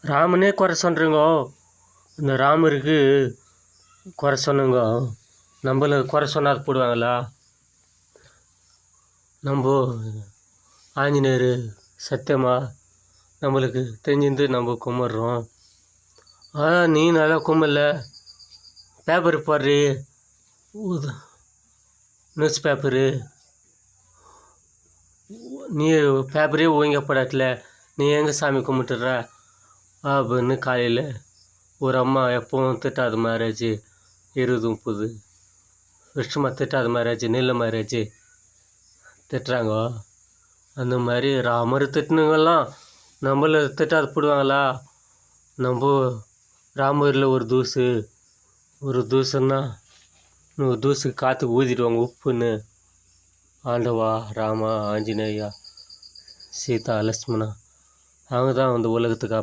ராமனே குறை சொல்கிறீங்கோ. இந்த ராமருக்கு குறை சொன்னங்க நம்மள குறை சொன்னாது போடுவாங்களா? நம்ம ஆஞ்சநேயர் சத்தியமாக நம்மளுக்கு தெரிஞ்சிருந்து நம்ம கும்பிட்றோம். நீ நல்லா கும்பல பேப்பர் போடுறி, நியூஸ் பேப்பரு, நீ பேப்பரே ஒழுங்கா போடாட்டில் நீ எங்கே சாமி கும்பிட்டுற அப்படின்னு காலையில் ஒரு அம்மா எப்பவும் திட்டாத மாதிரியாச்சு 20-30 வருஷமாக திட்டாத மாதிரியாச்சு நெல் மாதிரியாச்சு திட்டுறாங்க. அந்த மாதிரி ராமர் திட்டினுங்கெல்லாம் நம்மள திட்டாத போடுவாங்களா? நம்ம ராமரில் ஒரு தூசுன்னா 100 தூசு காற்றுக்கு ஊதிடுவாங்க உப்புன்னு. ஆண்டவா, ராமா, ஆஞ்சநேயா, சீதா, லக்ஷ்மணா அவங்க தான் வந்து உலகத்துக்கு